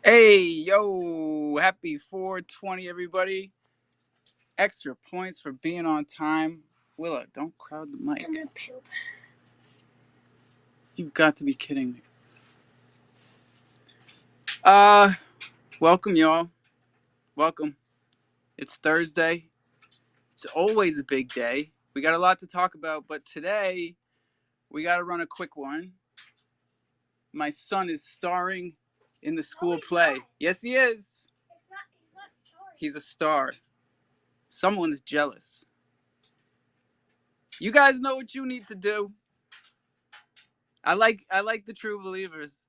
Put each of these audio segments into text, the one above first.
Hey, yo, happy 420, everybody. Extra points for being on time. Willa, don't crowd the mic. I'm gonna poop. You've got to be kidding me. Welcome, y'all. Welcome. It's Thursday. It's always a big day. We got a lot to talk about, but today we got to run a quick one. My son is starring in the school play. Not. Yes, he is. He's not starring. He's a star. Someone's jealous. You guys know what you need to do. I like the true believers.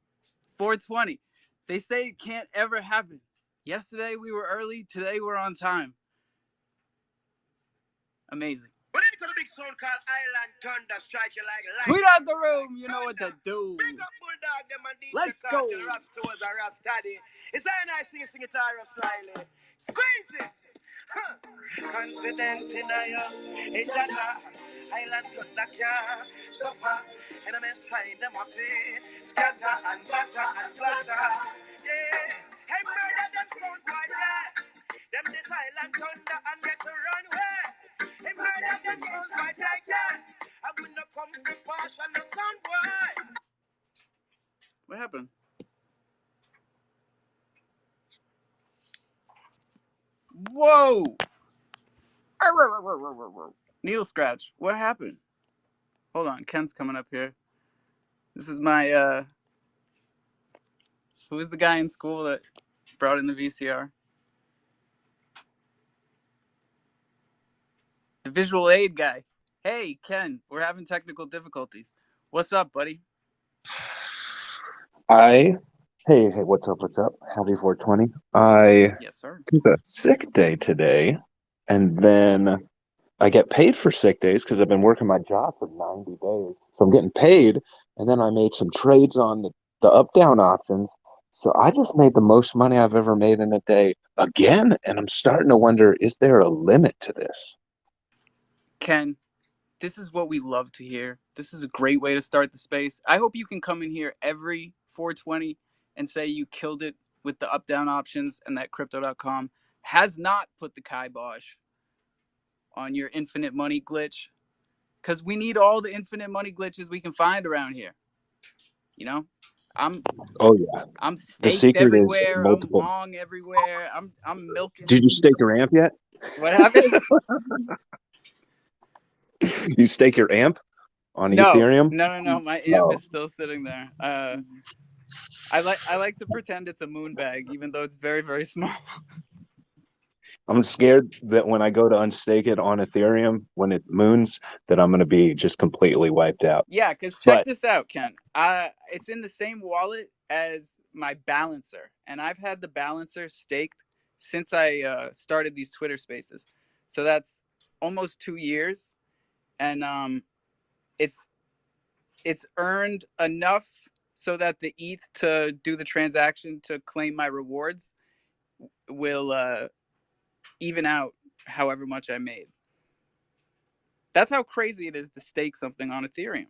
420. They say it can't ever happen. Yesterday we were early, today we're on time. Amazing. But then got a big sound called Island Thunder strike you like light. Tweet out the room, you know what to do. Big up Bulldog, them and DJ Let's Cartel, go. Rasta was a Rastadi. It's a nice sing it all slyly. Squeeze it. Huh. Confident in you. It's that Island Thunder can't suffer. Enemies trying them up there. Scatter and batter and flatter. Yeah. Hey, murder them sound boy, yeah. Them this Island Thunder and get to run away. Hey, murder them sound boy like that. I will not come from partial no sound boy. What happened? Whoa! Needle scratch. What happened? Hold on, Ken's coming up here. This is my who was the guy in school that brought in the VCR? The visual aid guy. Hey, Ken, we're having technical difficulties. What's up, buddy? Hey, what's up? Happy 420. I Yes, sir. took a sick day today, and then I get paid for sick days because I've been working my job for 90 days. So I'm getting paid, and then I made some trades on the up-down options. So I just made the most money I've ever made in a day again, and I'm starting to wonder, is there a limit to this? Ken, this is what we love to hear. This is a great way to start the space. I hope you can come in here every 420 and say you killed it with the up-down options and that crypto.com has not put the kibosh on your infinite money glitch, because we need all the infinite money glitches we can find around here. You know, I'm The staked secret is everywhere. I'm multiple. long everywhere. I'm milking. Did you stake your amp yet? What happened? You stake your amp on No. Ethereum? My amp is still sitting there. I like to pretend it's a moon bag, even though it's very, very small. I'm scared that when I go to unstake it on Ethereum, when it moons, that I'm going to be just completely wiped out. Yeah, because check But this out, Ken. It's in the same wallet as my balancer, and I've had the balancer staked since I started these Twitter Spaces. So that's almost 2 years, and it's earned enough so that the ETH to do the transaction to claim my rewards will even out however much I made. That's how crazy it is to stake something on Ethereum.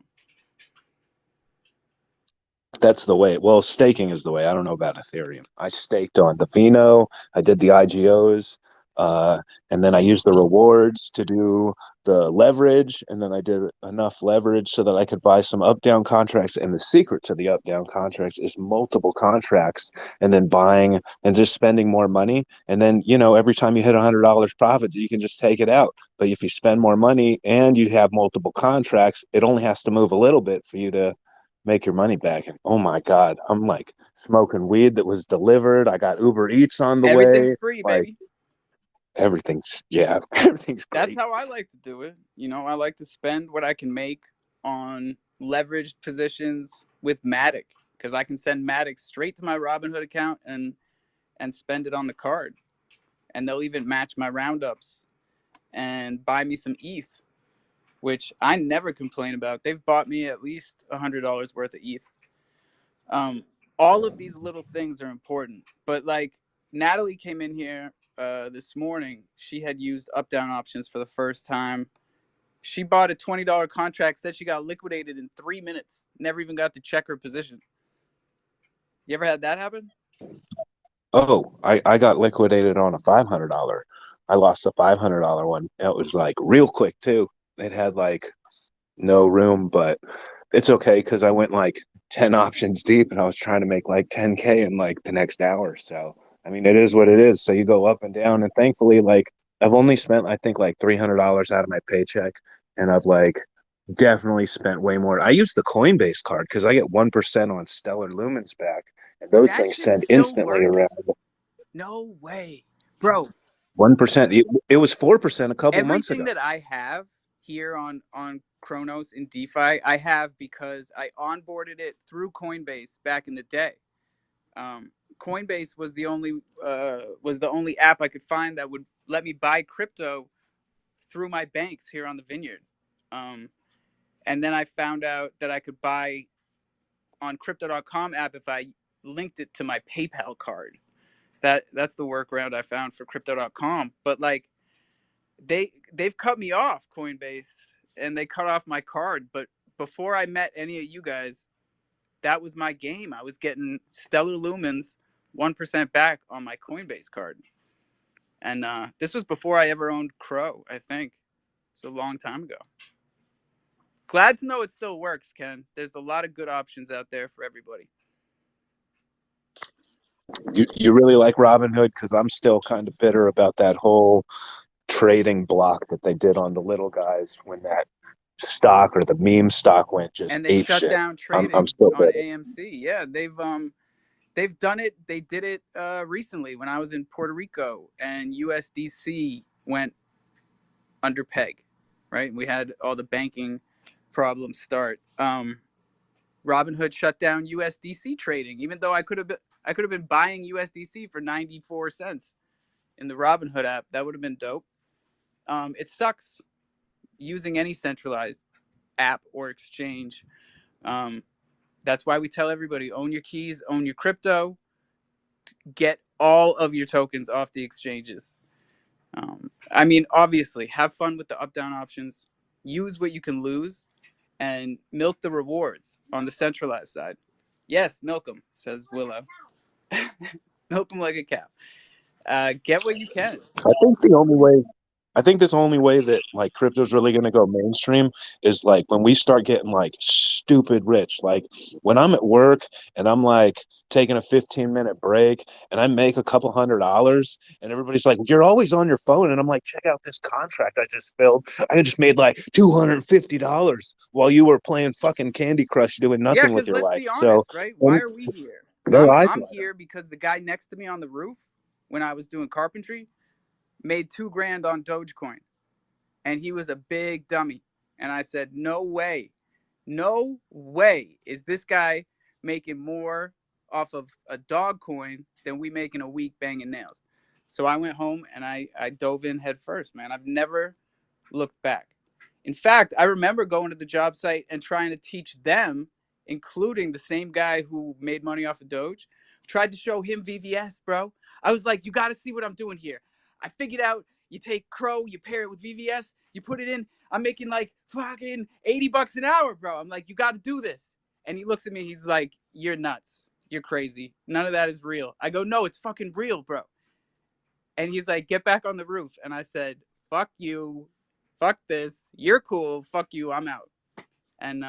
that's the way. Well, staking is the way. I don't know about Ethereum. I staked on the Vino. I did the IGOs. And then I used the rewards to do the leverage. And then I did enough leverage so that I could buy some up-down contracts. And the secret to the up-down contracts is multiple contracts and then buying and just spending more money. And then, every time you hit $100 profit, you can just take it out. But if you spend more money and you have multiple contracts, it only has to move a little bit for you to make your money back. And oh my God, I'm like smoking weed that was delivered. I got Uber Eats on the Everything's way. free, Like baby. everything's great. That's how I like to do it. I like to spend what I can make on leveraged positions with Matic, because I can send Matic straight to my Robinhood account and spend it on the card. And they'll even match my roundups and buy me some ETH, which I never complain about. They've bought me at least $100 worth of ETH. All of these little things are important. But like Natalie came in here this morning. She had used up down options for the first time. She bought a $20 contract, said she got liquidated in 3 minutes. Never even got to check her position. You ever had that happen? Oh, I got liquidated on a $500. I lost a $500 one. It was like real quick too. It had like no room, but it's okay because I went like 10 options deep and I was trying to make like 10K in like the next hour. So, I mean, it is what it is. So you go up and down. And thankfully, like, I've only spent, I think, like $300 out of my paycheck. And I've like definitely spent way more. I use the Coinbase card because I get 1% on Stellar Lumens back. And those That things shit send still instantly around. works? No way. Bro, 1%. It was 4% a couple months everything ago. that I have here on Chronos in DeFi, I have because I onboarded it through Coinbase back in the day. Coinbase was the only app I could find that would let me buy crypto through my banks here on the Vineyard. Um, and then I found out that I could buy on Crypto.com app if I linked it to my PayPal card. That's the workaround I found for Crypto.com. But like they've cut me off, Coinbase, and they cut off my card. But before I met any of you guys, that was my game. I was getting Stellar Lumens 1% back on my Coinbase card. And this was before I ever owned Crow, I think. It's a long time ago. Glad to know it still works, Ken. There's a lot of good options out there for everybody. You really like Robinhood because I'm still kind of bitter about that whole trading block that they did on the little guys when that stock or the meme stock went just And they ape shut shit. down I'm trading still on bitter. AMC. Yeah, they've done it. They did it recently when I was in Puerto Rico and USDC went under peg. Right, we had all the banking problems start. Robinhood shut down USDC trading, even though I could have been buying USDC for 94 cents in the Robinhood app. That would have been dope. It sucks using any centralized app or exchange. Um, that's why we tell everybody own your keys, own your crypto, get all of your tokens off the exchanges. I mean, obviously, have fun with the up down options, use what you can lose, and milk the rewards on the centralized side. Yes, milk them, says Willow. Milk them like a cow. Get what you can. I think the only way I think this only way that like crypto's really going to go mainstream is like when we start getting like stupid rich. Like when I'm at work and I'm like taking a 15-minute break and I make a couple $100 and everybody's like, "You're always on your phone." And I'm like, "Check out this contract I just filled. I just made like $250 while you were playing fucking Candy Crush doing Yeah, nothing with because your let's life." be So honest, right? Why and are we here? their eyes I'm light up. here because the guy next to me on the roof, when I was doing carpentry, made 2 grand on Dogecoin, and he was a big dummy. And I said, no way is this guy making more off of a dog coin than we make in a week banging nails. So I went home and I dove in head first, man. I've never looked back. In fact, I remember going to the job site and trying to teach them, including the same guy who made money off of Doge, tried to show him VVS, bro. I was like, you got to see what I'm doing here. I figured out you take Crow, you pair it with VVS, you put it in. I'm making like fucking $80 an hour, bro. I'm like, you got to do this. And he looks at me, he's like, you're nuts. You're crazy. None of that is real. I go, no, it's fucking real, bro. And he's like, get back on the roof. And I said, fuck you. Fuck this. You're cool. Fuck you. I'm out. And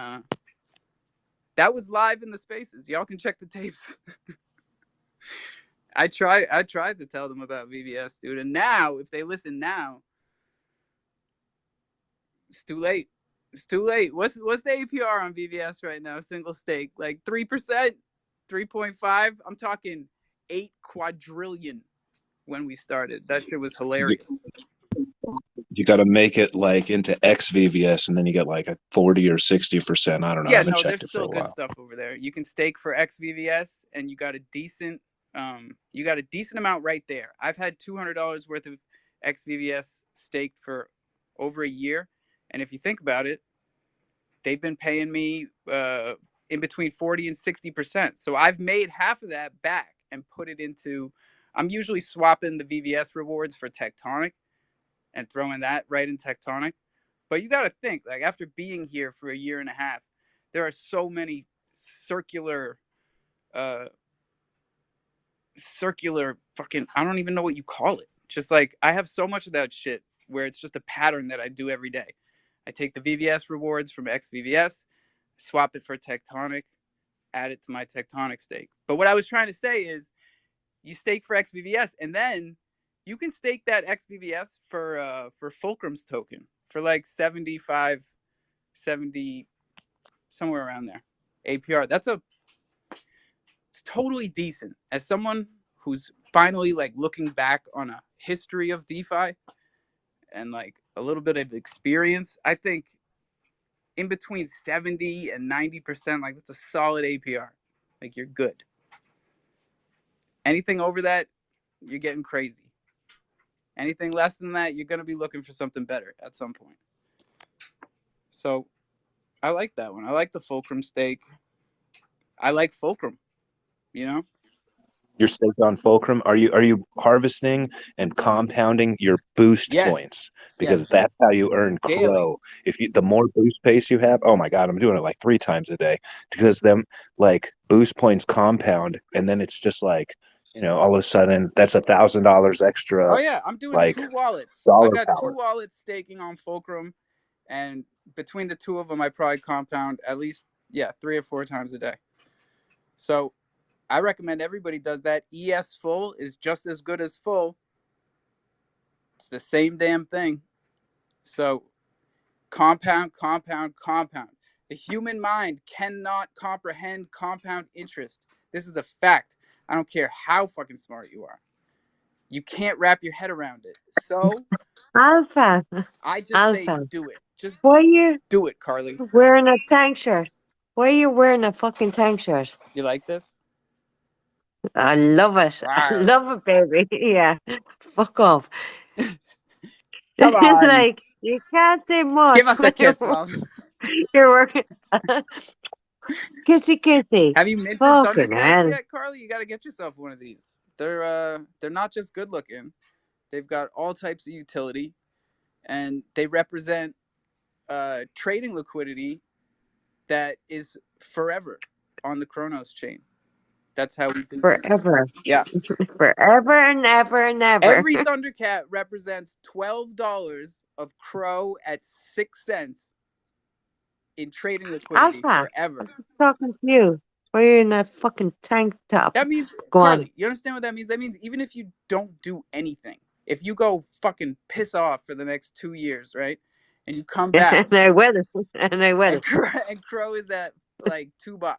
that was live in the spaces. Y'all can check the tapes. I tried to tell them about VVS, dude. And now, if they listen now, it's too late. It's too late. What's the APR on VVS right now? Single stake, like 3%, 3.5. I'm talking 8 quadrillion when we started. That shit was hilarious. You got to make it like into XVVS, and then you get like a 40 or 60%. I don't know. I Yeah, haven't no, checked there's it for still a good while. stuff over there. You can stake for XVVS, and you got a decent amount right there. I've had $200 worth of XVVS staked for over a year, and if you think about it, they've been paying me in between 40 and 60%. So I've made half of that back and put it into. I'm usually swapping the VVS rewards for Tectonic and throwing that right in Tectonic. But you got to think, like, after being here for a year and a half, there are so many circular uh, circular fucking, I don't even know what you call it. Just like I have so much of that shit where it's just a pattern that I do every day. I take the VVS rewards from XVVS, swap it for Tectonic, add it to my Tectonic stake. But what I was trying to say is you stake for XVVS and then you can stake that XVVS for Fulcrum's token for like 75, 70, somewhere around there. APR. It's totally decent. As someone who's finally like looking back on a history of DeFi and like a little bit of experience, I think in between 70 and 90%, like that's a solid APR. Like you're good. Anything over that, you're getting crazy. Anything less than that, you're going to be looking for something better at some point. So I like that one. I like the Fulcrum stake. I like Fulcrum, you know? You're staked on Fulcrum. Are you harvesting and compounding your boost Yes. points? Because Yes. that's how you earn Daily. Crow. If you the more boost pace you have, oh my god, I'm doing it like 3 times a day because them like boost points compound, and then it's just like all of a sudden that's $1,000 extra. Oh yeah, I'm doing like 2 wallets. I dollar got 2 power. wallets staking on Fulcrum, and between the 2 of them, I probably compound at least 3 or 4 times a day. So I recommend everybody does that. ES full is just as good as full. It's the same damn thing. So compound, compound, compound. The human mind cannot comprehend compound interest. This is a fact. I don't care how fucking smart you are. You can't wrap your head around it. So Alpha, I just say Alpha. do it. Just Why you do it, Carly. wearing a tank shirt? Why are you wearing a fucking tank shirt? You like this? I love it. I Rawr. love it, baby. Yeah. Fuck off. Come on. Like, you can't say Give much us a when kiss, love. you're working. Kissy, kissy. Have you minted Fucking Thundercats hell. yet, Carly? You got to get yourself one of these. They're not just good looking. They've got all types of utility, and they represent trading liquidity that is forever on the Chronos chain. That's how we do things. Forever. Yeah. Forever and ever and ever. Every Thundercat represents $12 of Crow at 6 cents in trading liquidity Alpha, forever. I'm talking to you. Why are you in that fucking tank top? That means, Go Carly, on. you understand what that means? That means even if you don't do anything, if you go fucking piss off for the next 2 years, right? And you come back, And I will. And I will. and Crow is at like $2.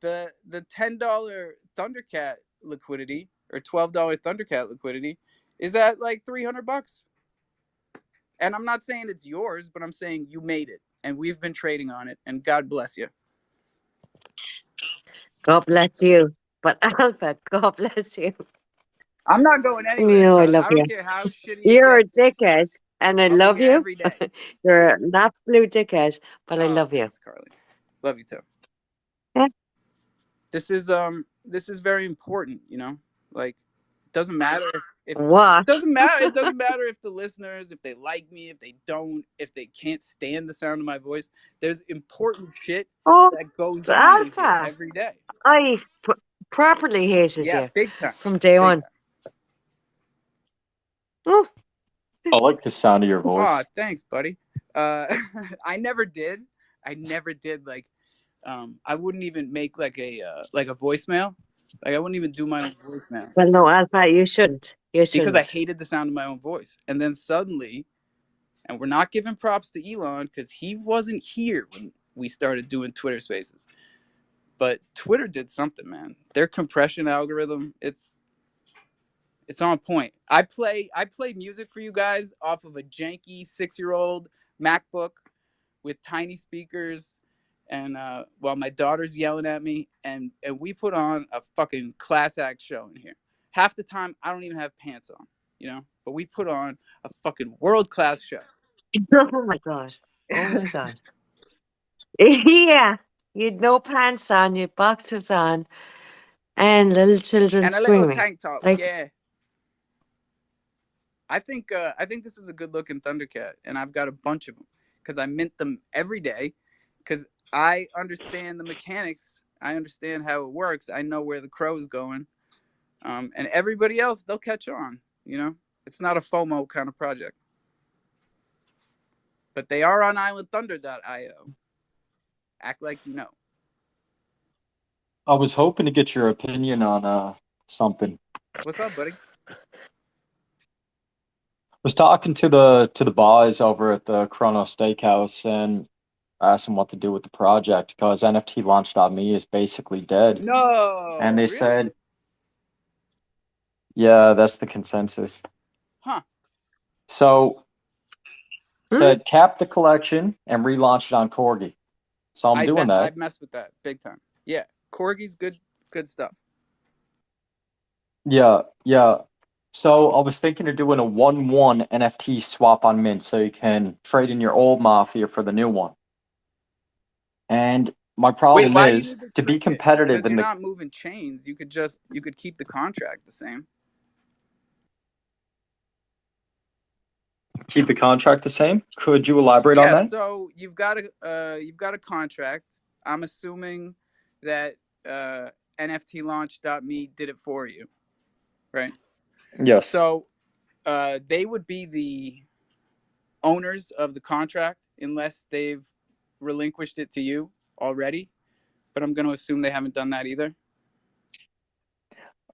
The $10 Thundercat liquidity or $12 Thundercat liquidity is at like $300. And I'm not saying it's yours, but I'm saying you made it, and we've been trading on it, and God bless you. God bless you. But Alpha, God bless you. I'm not going anywhere, You know I Carly. love I you. don't care how shitty it You're a gets. dickhead, and I I'll be love here you. every day. You're an absolute dickhead, but I Oh, love you. thanks, Carly. Love you too. Yeah. This is very important, you know? Like it doesn't matter if What? it doesn't matter. It doesn't matter if the listeners, if they like me, if they don't, if they can't stand the sound of my voice. There's important shit Oh, that goes it's on in here Alpha. every day. I properly hated Yeah, you big time. from day Big one. time. Oh, I like the sound of your Aw, voice. thanks, buddy. I never did. Like I wouldn't even make like a voicemail. Like I wouldn't even do my own voicemail well, no, Alpha, you shouldn't. You because I shouldn't. hated the sound of my own voice. And then suddenly, and we're not giving props to Elon because he wasn't here when we started doing Twitter Spaces. But Twitter did something, man. Their compression algorithm, it's on point. I play music for you guys off of a janky 6-year-old MacBook with tiny speakers, and while my daughter's yelling at me, and we put on a fucking class act show in here. Half the time I don't even have pants on, you know, but we put on a fucking world class show. Oh my god. Oh my god. Yeah. You'd no pants on, you'd boxers on, and little children And a little screaming. tank top, Like, yeah. I think this is a good looking Thundercat, and I've got a bunch of them because I mint them every day because I understand the mechanics. I understand how it works. I know where the crow is going. And everybody else, they'll catch on. You know, it's not a FOMO kind of project. But they are on islandthunder.io. Act like you know. I was hoping to get your opinion on something. What's up, buddy? Was talking to the boys over at the Chrono Steakhouse and asked them what to do with the project because NFTlaunch.me is basically dead. And No, they really? said, yeah, that's the consensus. Huh. So said cap the collection and relaunch it on Corgi. So I'm doing I that. mess with that big time. Yeah, Corgi's good stuff. Yeah, yeah. So I was thinking of doing a 1-1 NFT swap on Mint so you can trade in your old Mafia for the new one. And my Wait, problem why do you is need to to be trade it? competitive Because in you're the not moving chains. You could keep the contract the same. keep the contract the same. Could you elaborate on Yeah, that? so you've got a contract. I'm assuming that NFTlaunch.me did it for you, right? Yes. So they would be the owners of the contract unless they've relinquished it to you already. But I'm going to assume they haven't done that either.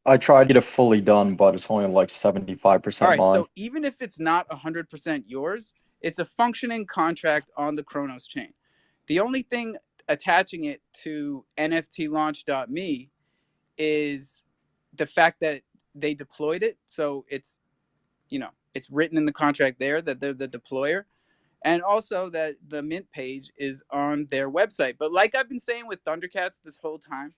I tried to get it fully done, but it's only like All 75% right, mine. so even if it's not 100% yours, it's a functioning contract on the Chronos chain. The only thing attaching it to NFTlaunch.me is the fact that they deployed it. So it's, it's written in the contract there that they're the deployer. And also that the Mint page is on their website. But like I've been saying with Thundercats this whole time,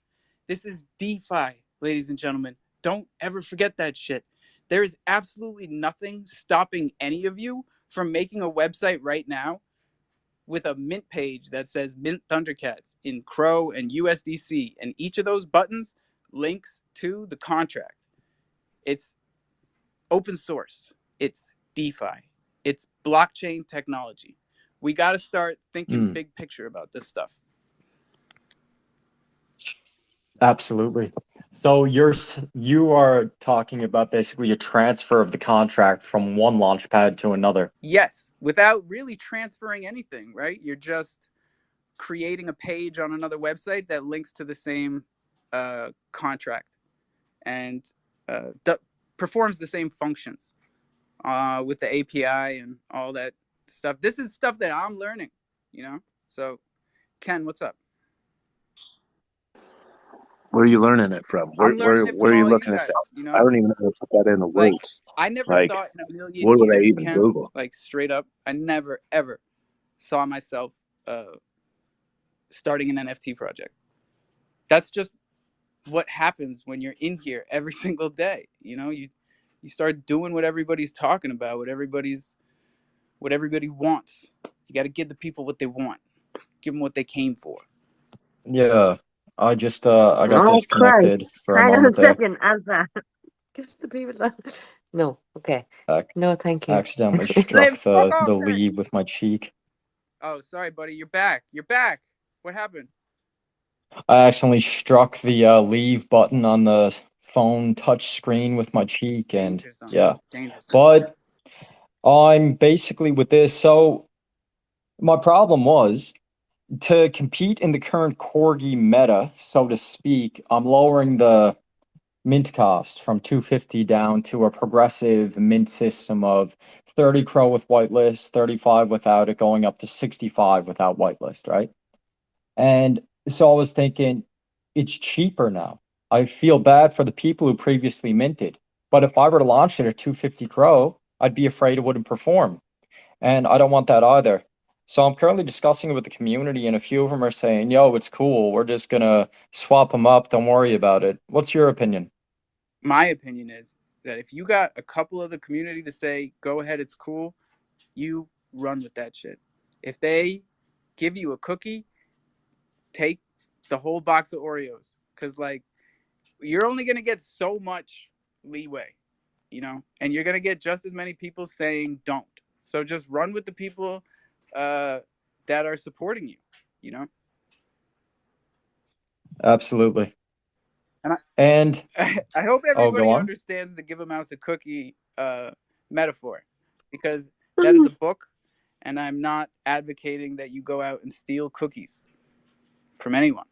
this is DeFi, ladies and gentlemen. Don't ever forget that shit. There is absolutely nothing stopping any of you from making a website right now with a Mint page that says Mint Thundercats in Crow and USDC. And each of those buttons links to the contract. It's open source, it's DeFi, it's blockchain technology. We got to start thinking big picture about this stuff. Absolutely. So you are talking about basically a transfer of the contract from one launchpad to another. Yes, without really transferring anything, right? You're just creating a page on another website that links to the same contract and performs the same functions with the API and all that stuff. This is stuff that I'm learning, So, Ken, what's up? Where are you learning it from? I'm learning it Where from are you all you looking at that? guys, I don't even know how to put that into Like, words. I never Like, thought in a million what would I years, even Ken, Google? like straight up, I never ever saw myself starting an NFT project. That's just what happens when you're in here every single day. You start doing what everybody's talking about, what everybody wants. You got to give the people what they want. Give them what they came for. Yeah. I just I got Oh, disconnected Christ. for a Hang on a moment there. second, Elsa. Give the people that. No, okay. No, thank you. Accidentally Say struck fuck the off then. leave with my cheek. Oh, sorry, buddy. You're back. You're back. What happened? I accidentally struck the leave button on the phone touch screen with my cheek, and Danger zone. yeah. Danger zone. But I'm basically with this. So my problem was to compete in the current corgi meta, so to speak. I'm lowering the mint cost from 250 down to a progressive mint system of 30 crow with whitelist, 35 without it, going up to 65 without whitelist, right? And so I was thinking, it's cheaper now. I feel bad for the people who previously minted. But if I were to launch it at 250 crow, I'd be afraid it wouldn't perform. And I don't want that either. So I'm currently discussing it with the community, and a few of them are saying, yo, it's cool. We're just going to swap them up. Don't worry about it. What's your opinion? My opinion is that if you got a couple of the community to say, go ahead, it's cool, you run with that shit. If they give you a cookie, take the whole box of Oreos. Because, you're only going to get so much leeway, and you're going to get just as many people saying don't. So just run with the people that are supporting you, Absolutely. And I hope oh, go everybody on. understands the give a mouse a cookie metaphor, because that is a book, and I'm not advocating that you go out and steal cookies from anyone.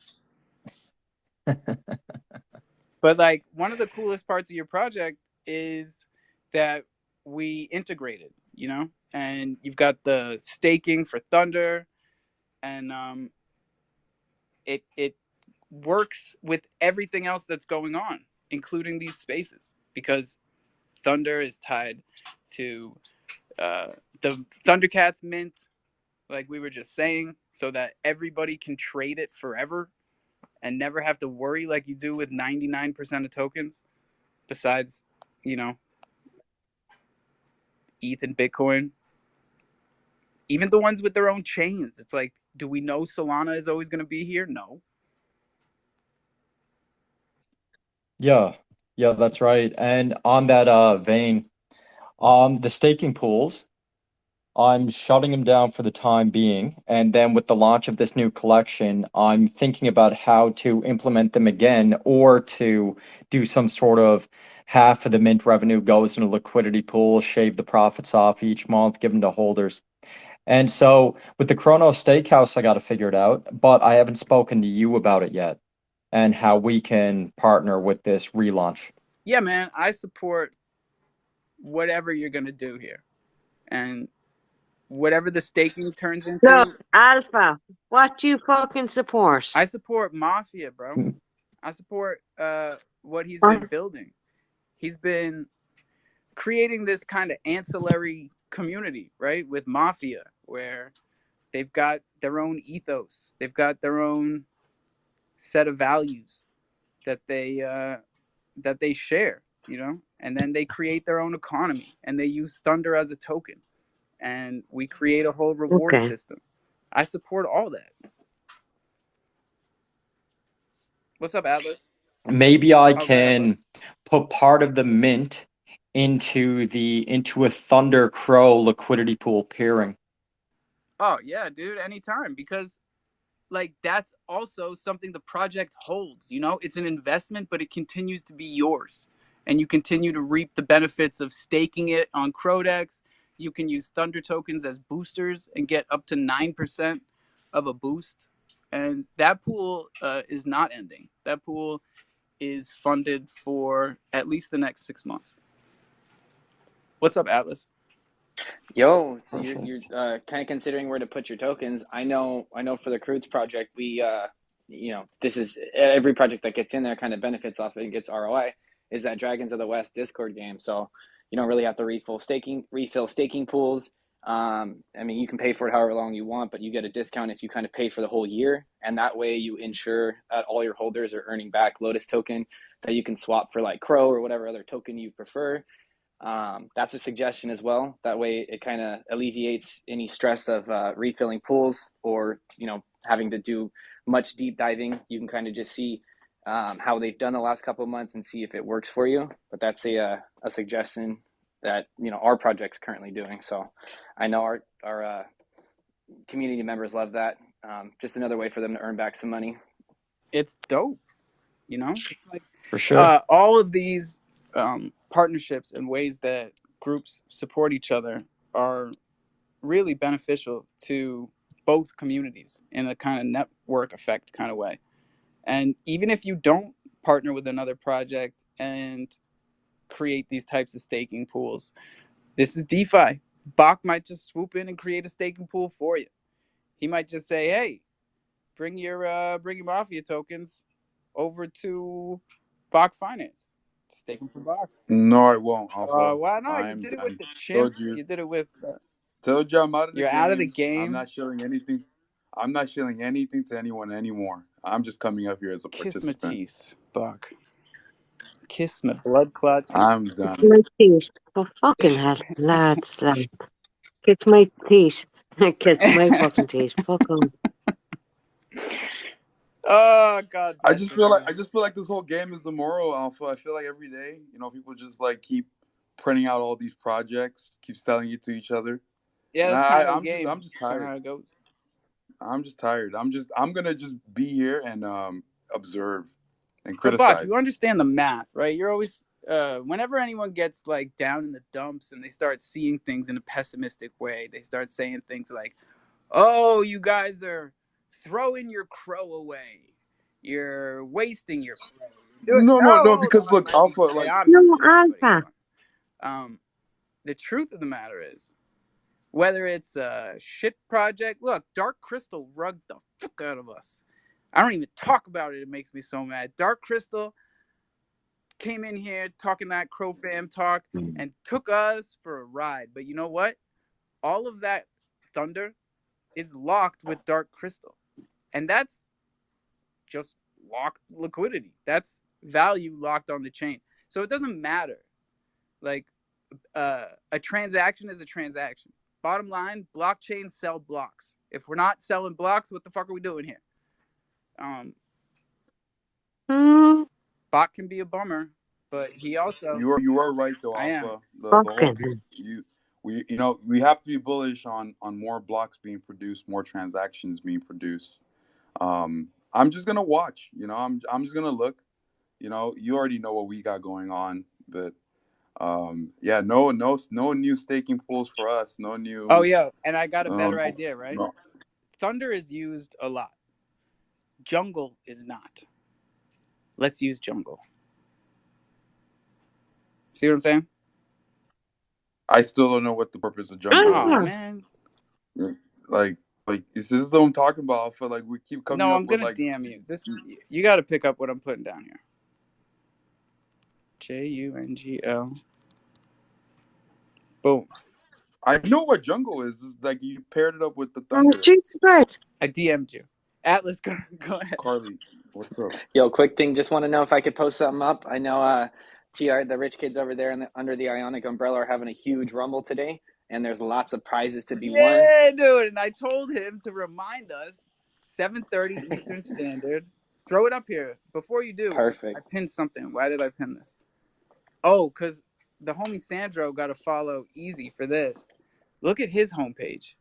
But like, one of the coolest parts of your project is that we integrated, and you've got the staking for Thunder, and it works with everything else that's going on, including these spaces, because Thunder is tied to uh, the Thundercats mint, like we were just saying, so that everybody can trade it forever and never have to worry like you do with 99% of tokens, besides, you know, ETH and Bitcoin. Even the ones with their own chains. It's like, do we know Solana is always going to be here? No. Yeah, yeah, that's right. And on that vein, the staking pools, I'm shutting them down for the time being. And then with the launch of this new collection, I'm thinking about how to implement them again or to do some sort of half of the mint revenue goes in a liquidity pool, shave the profits off each month, give them to holders. And so with the Chrono Steakhouse, I got to figure it out, but I haven't spoken to you about it yet and how we can partner with this relaunch. Yeah, man, I support whatever you're going to do here. And whatever the staking turns Look, into, Alpha, what do you fucking support? I support Mafia, bro. Mm. I support what he's been What? building. He's been creating this kind of ancillary community, right? With Mafia, where they've got their own ethos, they've got their own set of values that they share, and then they create their own economy and they use Thunder as a token, and we create a whole reward Okay. system. I support all that. What's up, Atlas? Maybe I Oh, go ahead, bud. can put part of the mint into a Thunder Crow liquidity pool pairing. Oh yeah, dude, anytime, because like that's also something the project holds. It's an investment, but it continues to be yours, and you continue to reap the benefits of staking it on Crodex. You can use Thunder tokens as boosters and get up to 9% of a boost, and that pool is not ending. That pool is funded for at least the next 6 months. What's up, Atlas? Yo, so you're Perfect. kind of considering where to put your tokens. I know for the Crudes project, this is every project that gets in there kind of benefits off it and gets ROI. Is that Dragons of the West Discord game? So you don't really have to refill staking pools. I mean, you can pay for it however long you want, but you get a discount if you kind of pay for the whole year, and that way you ensure that all your holders are earning back Lotus token that you can swap for like Crow or whatever other token you prefer. That's a suggestion as well. That way it kind of alleviates any stress of refilling pools or, having to do much deep diving. You can kind of just see how they've done the last couple of months and see if it works for you. But that's a suggestion that, our project's currently doing. So I know our community members love that. Just another way for them to earn back some money. It's dope. It's like For sure. all of these partnerships and ways that groups support each other are really beneficial to both communities in a kind of network effect kind of way. And even if you don't partner with another project and create these types of staking pools, this is DeFi. Bach might just swoop in and create a staking pool for you. He might just say, "Hey, bring your Mafia tokens over to Bach Finance. Stake them for Bach." No, I won't, Alpha. Why not? You I'm did it with done. the Told chimps. you. You did it with. Told you I'm out of the You're out of the game. I'm game. not shilling anything. I'm not shilling anything to anyone anymore. I'm just coming up here as a Kiss my participant. teeth, Bach. Kiss my blood clot teeth. I'm done. My teeth. For fucking hell. Lads. Kiss my teeth. Kiss my fucking teeth. Fuck on. Oh God I bless just you, feel like man. I just feel like this whole game is immoral, Alpha. I feel like every day, people just like keep printing out all these projects, keep selling it to each other. Yeah, And that's I, kind of the I'm just game. I'm just That's kind of tired. how it goes. I'm just tired. I'm gonna just be here and observe and But Bach, you criticize. understand the math, right? You're always whenever anyone gets like down in the dumps and they start seeing things in a pessimistic way, they start saying things like, "Oh, you guys are throwing your crow away. You're wasting your crow." No, Hold because on, look, let me Alpha, say, like I'm No, just giving everybody Alpha. fun. The truth of the matter is, whether it's a shit project, look, Dark Crystal rugged the fuck out of us. I don't even talk about it. It makes me so mad. Dark Crystal came in here talking that crofam talk and took us for a ride. But you know what? All of that thunder is locked with Dark Crystal. And that's just locked liquidity. That's value locked on the chain. So it doesn't matter. Like a transaction is a transaction. Bottom line, blockchains sell blocks. If we're not selling blocks, what the fuck are we doing here? Bot can be a bummer, but he also you are right though, I am. Alpha. The whole Okay. we have to be bullish on more blocks being produced, more transactions being produced. I'm just gonna watch. I'm just gonna look. You already know what we got going on, but yeah, no new staking pools for us. No new. Oh yeah, and I got a No, better idea, right? no. Thunder is used a lot. Jungle is not. Let's use jungle. See what I'm saying? I still don't know what the purpose of jungle Oh is. man. Like this is what I'm talking about. Alpha. Like we keep coming No, up I'm with gonna like. DM you. This you got to pick up what I'm putting down here. JUNGL. Boom. I know what jungle is. It's like you paired it up with the thunder. I DM'd you. Atlas, go ahead. Carly, what's up? Yo, quick thing. Just want to know if I could post something up. I know TR, the rich kids over there under the Ionic umbrella are having a huge rumble today, and there's lots of prizes to be won. Yeah, dude. And I told him to remind us 7:30 Eastern Standard. Throw it up here. Before you do, Perfect. I pinned something. Why did I pin this? Oh, because the homie Sandro got to follow Easy for this. Look at his homepage.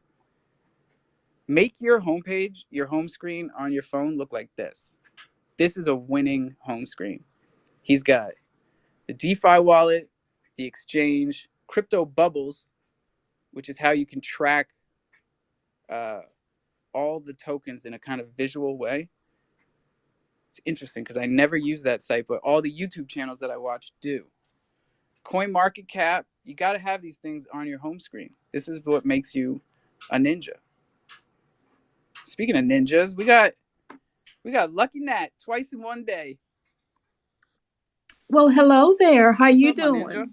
Make your homepage, your home screen on your phone look like this. This is a winning home screen. He's got the DeFi wallet, the exchange, crypto bubbles, which is how you can track all the tokens in a kind of visual way. It's interesting because I never use that site, but all the YouTube channels that I watch do. Coin market cap, you got to have these things on your home screen. This is what makes you a ninja. Speaking of ninjas, we got Lucky Nat twice in one day. Well, hello there. How What's you up, my ninja?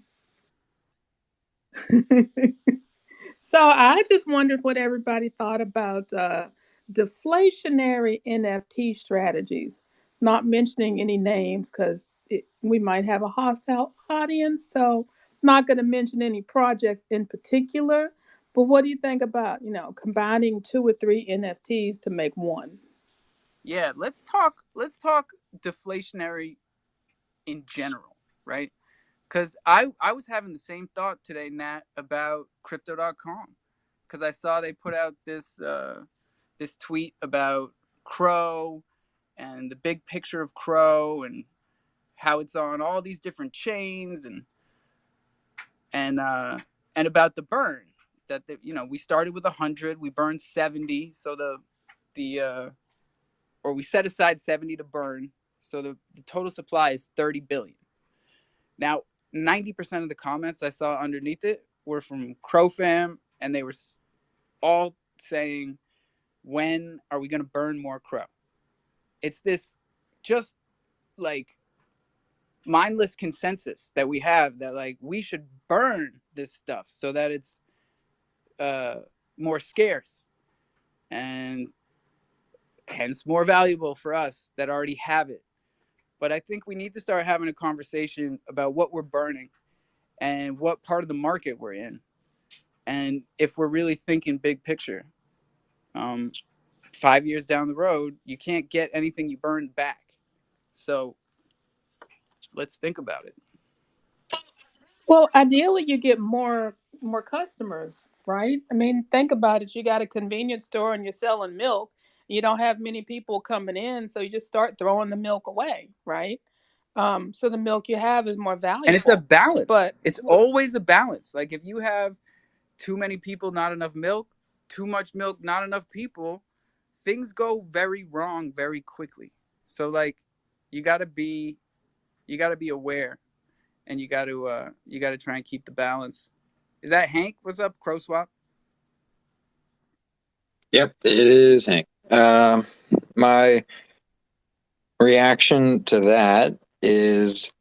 doing? So I just wondered what everybody thought about deflationary NFT strategies. Not mentioning any names because we might have a hostile audience. So not going to mention any projects in particular. But what do you think about combining 2 or 3 NFTs to make one? Yeah, let's talk deflationary in general, right? Because I was having the same thought today, Nat, about crypto.com. Because I saw they put out this this tweet about Crow and the big picture of Crow and how it's on all these different chains and about the burn that we started with 100, we burned 70, so or we set aside 70 to burn, so the total supply is 30 billion. Now 90% of the comments I saw underneath it were from crofam, and they were all saying, when are we going to burn more crow? It's this just like mindless consensus that we have that like we should burn this stuff so that it's more scarce and hence more valuable for us that already have it. But I think we need to start having a conversation about what we're burning and what part of the market we're in, and if we're really thinking big picture. 5 years down the road, you can't get anything you burned back. So let's think about it. Well, ideally, you get more customers, right? I mean, think about it. You got a convenience store and you're selling milk, You don't have many people coming in, so you just start throwing the milk away, right? So the milk you have is more And it's a valuable. balance. But It's always a balance. Like if you have too many people, not enough milk, too much milk, not enough people, things go very wrong very quickly. So like you got to be aware, and you got to try and keep the balance. Is that Hank? What's up, Crow Swap? Yep, it is Hank. My reaction to that is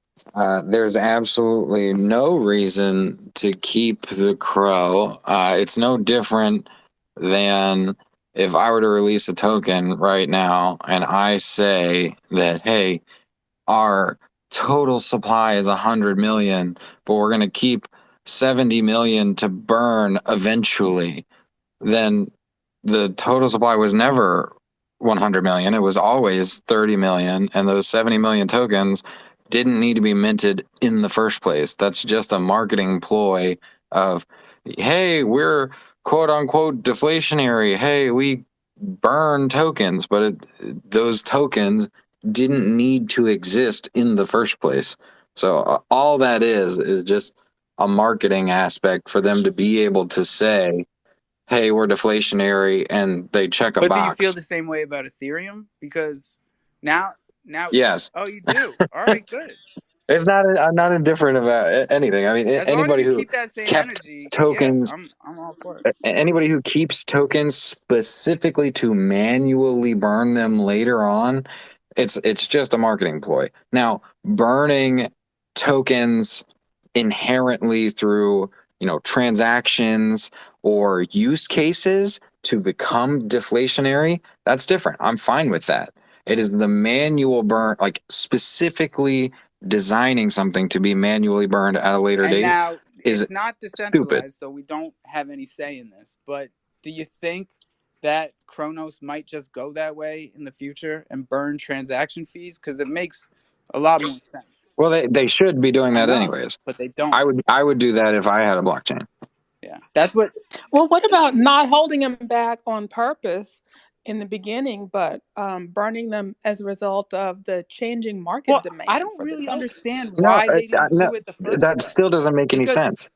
there's absolutely no reason to keep the crow. It's no different than if I were to release a token right now and I say that, hey, our total supply is 100 million, but we're going to keep 70 million to burn eventually, then the total supply was never 100 million. It was always 30 million. And those 70 million tokens didn't need to be minted in the first place. That's just a marketing ploy of, hey, we're quote unquote deflationary. Hey, we burn tokens, but those tokens didn't need to exist in the first place. So all that is just a marketing aspect for them to be able to say, hey, we're deflationary, and they check a But do you feel box. the same way about Ethereum? Because now, Yes. oh, you do. All right, good. It's not. I'm not indifferent about anything. I mean, As long as anybody you who keep that same kept energy, yeah, tokens, I'm all for it. anybody who keeps tokens specifically to manually burn them later on, it's just a marketing ploy. Now, burning tokens inherently through, transactions or use cases to become deflationary, that's different. I'm fine with that. It is the manual burn, like specifically designing something to be manually burned at a later And date, now is it's not stupid. decentralized, so we don't have any say in this. But do you think that Kronos might just go that way in the future and burn transaction fees? Because it makes a lot more sense. Well, they should be doing I that know, anyways. but they don't. I would do that if I had a blockchain. Yeah, that's what. well, what about not holding them back on purpose in the beginning, but burning them as a result of the changing market Well, I demand don't for the really token? understand No, why they didn't no, do it the first that way. still doesn't make any Because sense.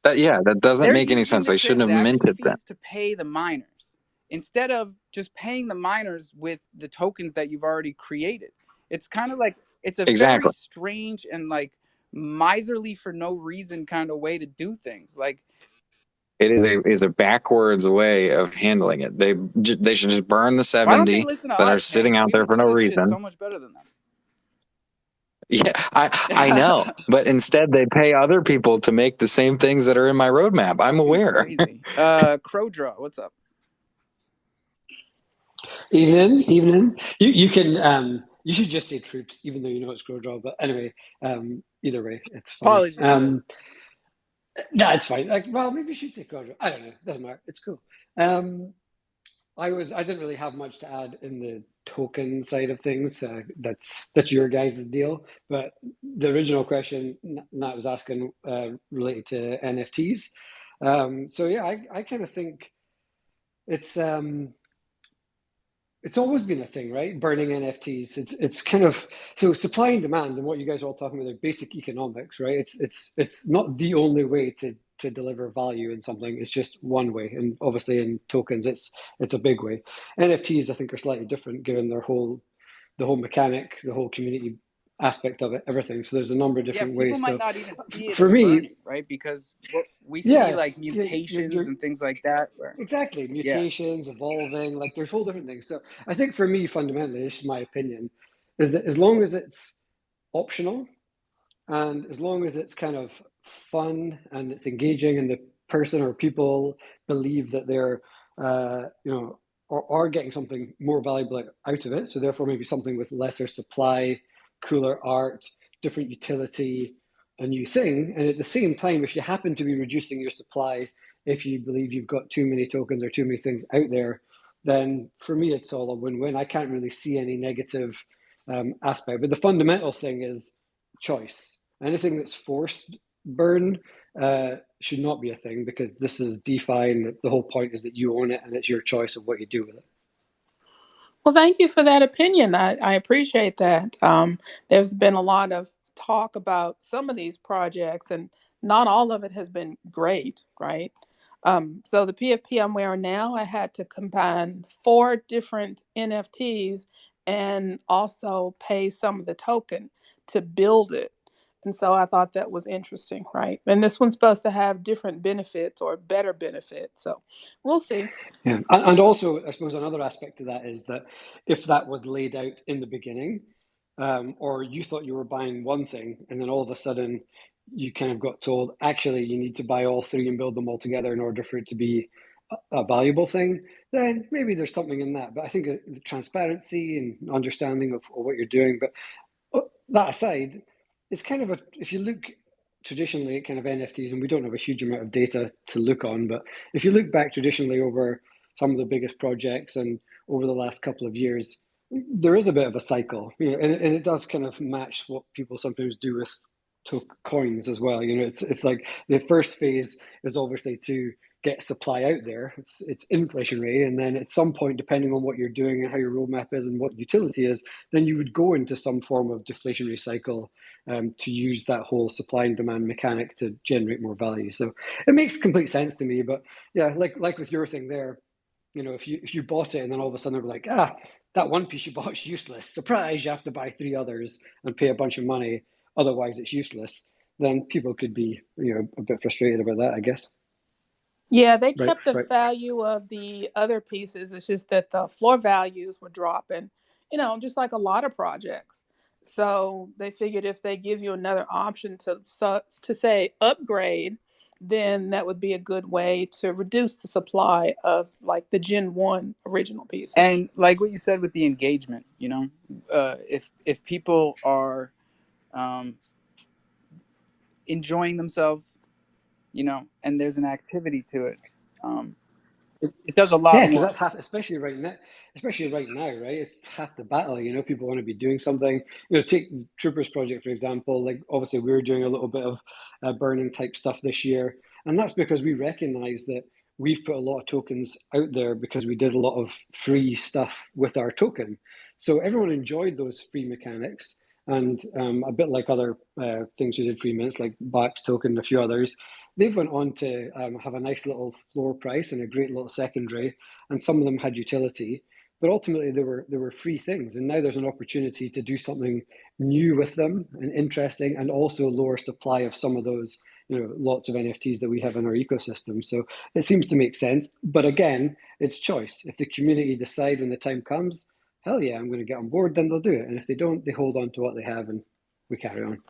That doesn't they're make any using sense. the They shouldn't have transaction minted them. fees to pay the miners instead of just paying the miners with the tokens that you've already created. It's kind of like it's a very Exactly. strange and like miserly for no reason kind of way to do things. Like, It is a backwards way of handling it. They should just burn the why don't they 70 listen to that are us, Hank? sitting out We there would for do no this shit reason. so much better than Yeah, I know, them. but instead they pay other people to make the same things that are in my roadmap. I'm Fucking aware. crazy. Crow Draw, what's up? Evening. You can you should just say troops, even though you know it's Growdraw. But anyway, either way, it's funny. Apologies, man. No, it's fine. Like, well, maybe you should say Growdraw. I don't know. Doesn't matter. It's cool. I didn't really have much to add in the token side of things. That's your guys' deal. But the original question Nat was asking related to NFTs. So yeah, I kind of think it's it's always been a thing, right? Burning NFTs. It's kind of so supply and demand, and what you guys are all talking about, are basic economics, right? It's not the only way to deliver value in something. It's just one way, and obviously in tokens, it's a big way. NFTs, I think, are slightly different given the whole mechanic, the whole community aspect of it, everything. So there's a number of Yeah, different people ways. might So not even see it for as me, burning, right? Because we see yeah, like yeah, mutations and things like that. Where, exactly, yeah, mutations, evolving, like there's whole different things. So I think for me, fundamentally, this is my opinion, is that as long as it's optional and as long as it's kind of fun and it's engaging and the person or people believe that they're, are getting something more valuable out of it. So therefore, maybe something with lesser supply, cooler art, different utility, a new thing. And at the same time, if you happen to be reducing your supply, if you believe you've got too many tokens or too many things out there, then for me, it's all a win-win. I can't really see any negative aspect. But the fundamental thing is choice. Anything that's forced burn should not be a thing because this is DeFi, and the whole point is that you own it and it's your choice of what you do with it. Well, thank you for that opinion. I appreciate that. There's been a lot of talk about some of these projects, and not all of it has been great, right? So the PFP I'm wearing now, I had to combine four different NFTs and also pay some of the token to build it. And so I thought that was interesting, right? And this one's supposed to have different benefits or better benefits. So we'll see. Yeah, and also I suppose another aspect of that is that if that was laid out in the beginning, or you thought you were buying one thing, and then all of a sudden you kind of got told, actually, you need to buy all three and build them all together in order for it to be a valuable thing, then maybe there's something in that. But I think the transparency and understanding of what you're doing. But that aside, it's kind of if you look traditionally at kind of NFTs, and we don't have a huge amount of data to look on, but if you look back traditionally over some of the biggest projects and over the last couple of years, there is a bit of a cycle, and it does kind of match what people sometimes do with coins as well. It's like the first phase is obviously to get supply out there. It's inflationary, and then at some point, depending on what you're doing and how your roadmap is and what utility is, then you would go into some form of deflationary cycle, to use that whole supply and demand mechanic to generate more value. So it makes complete sense to me. But yeah, like with your thing there, if you bought it and then all of a sudden they're like, that one piece you bought is useless. Surprise! You have to buy three others and pay a bunch of money. Otherwise, it's useless. Then people could be, a bit frustrated about that, I guess. Yeah, they Right, kept the right. value of the other pieces. It's just that the floor values were dropping, just like a lot of projects. So they figured if they give you another option to say upgrade, then that would be a good way to reduce the supply of like the Gen 1 original pieces. And like what you said with the engagement, if people are um, enjoying themselves, and there's an activity to it, it does a lot Yeah, because more. that's half, especially right now, right? It's half the battle. People want to be doing something. Take the Troopers project for example. Like obviously, we were doing a little bit of burning type stuff this year, and that's because we recognize that we've put a lot of tokens out there because we did a lot of free stuff with our token. So everyone enjoyed those free mechanics, and a bit like other things we did free mints, like Bax token and a few others. They've went on to have a nice little floor price and a great little secondary, and some of them had utility, but ultimately they were free things. And now there's an opportunity to do something new with them and interesting, and also lower supply of some of those, lots of NFTs that we have in our ecosystem. So it seems to make sense. But again, it's choice. If the community decide when the time comes, hell yeah, I'm going to get on board, then they'll do it. And if they don't, they hold on to what they have and we carry on.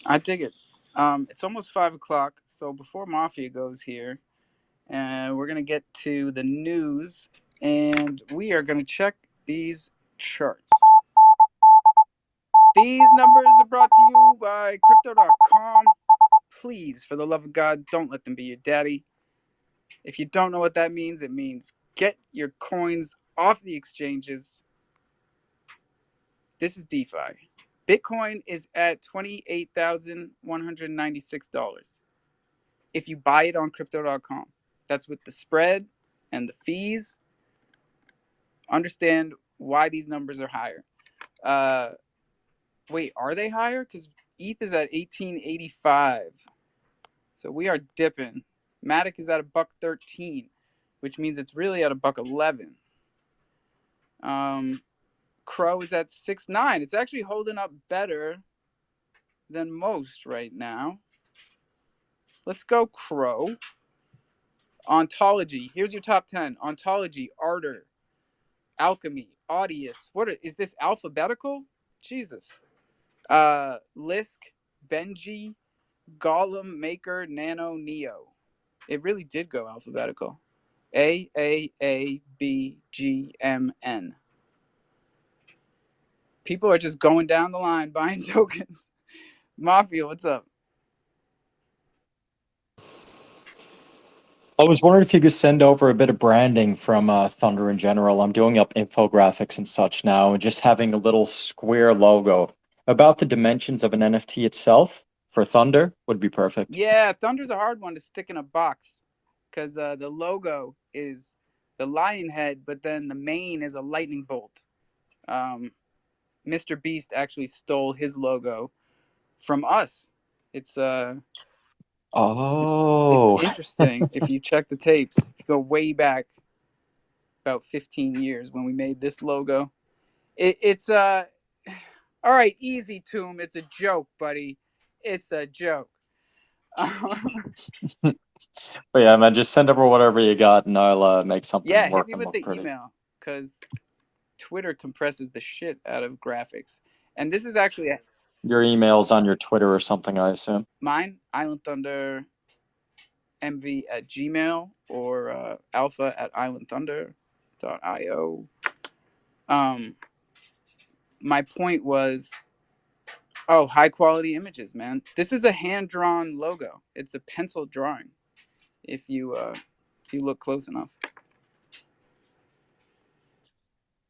I dig it. It's almost 5 o'clock, so before Mafia goes here, we're gonna get to the news, and we are gonna check these charts. These numbers are brought to you by Crypto.com. Please, for the love of God, don't let them be your daddy. If you don't know what that means, it means get your coins off the exchanges. This is DeFi. Bitcoin is at $28,196. If you buy it on Crypto.com, that's with the spread and the fees. Understand why these numbers are higher. Wait, are they higher? Because ETH is at 1885. So we are dipping. Matic is at $1.13, which means it's really at $1.11. Crow is at 6.9. It's actually holding up better than most right now. Let's go Crow. Ontology. Here's your top 10. Ontology, Ardor, Alchemy, Audius. Is this alphabetical? Jesus. Lisk, Benji, Golem, Maker, Nano, Neo. It really did go alphabetical. A, B, G, M, N. People are just going down the line buying tokens. Mafia, what's up? I was wondering if you could send over a bit of branding from Thunder in general. I'm doing up infographics and such now, and just having a little square logo about the dimensions of an NFT itself for Thunder would be perfect. Yeah, Thunder's a hard one to stick in a box because the logo is the lion head, but then the mane is a lightning bolt. Mr. Beast actually stole his logo from us. It's it's Oh, interesting if you check the tapes. If you go way back about 15 years when we made this logo, it's all right, easy, Tomb. It's a joke, buddy. It's a joke. but yeah, man, just send over whatever you got, and I'll make something Yeah, hit work me and with look the pretty. email because Twitter compresses the shit out of graphics. And this is actually Your email's on your Twitter or something, I assume. mine, Island Thunder MV at Gmail or alpha at islandthunder.io. My point was, oh, high quality images, man. This is a hand drawn logo. It's a pencil drawing. If you look close enough.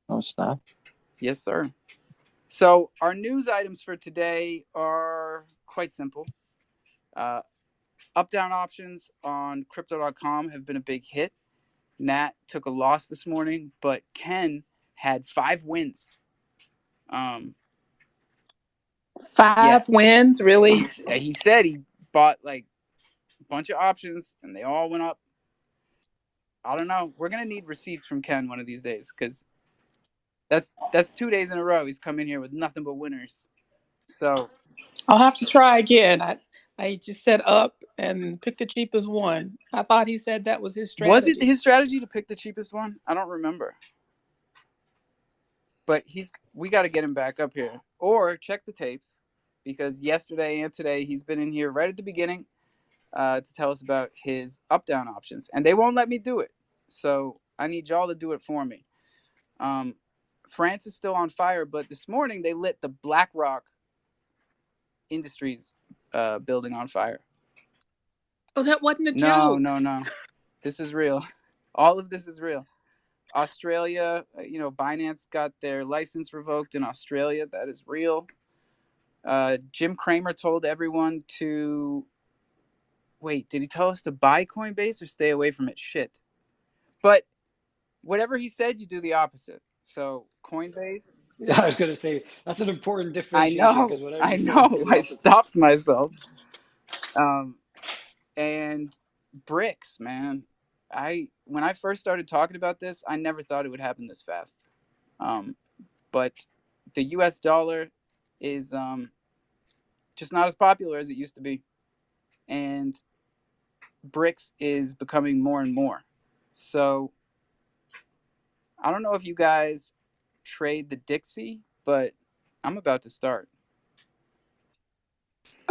Oh, snap. Yes, sir. So our news items for today are quite simple. Up down options on crypto.com have been a big hit. Nat took a loss this morning, but Ken had 5 wins. Yeah, 5 wins, really? he said he bought like a bunch of options and they all went up. I don't know. We're gonna need receipts from Ken one of these days because that's 2 days in a row he's come in here with nothing but winners. So I'll have to try again. I just set up and pick the cheapest one. I thought he said that was his was it strategy. his strategy to pick the cheapest one? I don't remember. But we got to get him back up here or check the tapes because yesterday and today he's been in here right at the beginning to tell us about his up down options, and they won't let me do it. So I need y'all to do it for me. France is still on fire, but this morning they lit the BlackRock Industries building on fire. Oh, that wasn't a No, joke. no. This is real. All of this is real. Australia, Binance got their license revoked in Australia. That is real. Jim Cramer told everyone to wait. Did he tell us to buy Coinbase or stay away from it? Shit. But whatever he said, you do the opposite. So Coinbase. Yeah, I was going to say that's an important I differentiation because know. whatever I he says, do know. the I opposite. stopped myself. And bricks, man. When I first started talking about this, I never thought it would happen this fast. But the U.S. dollar is just not as popular as it used to be, and bricks is becoming more and more. So I don't know if you guys trade the Dixie, but I'm about to start.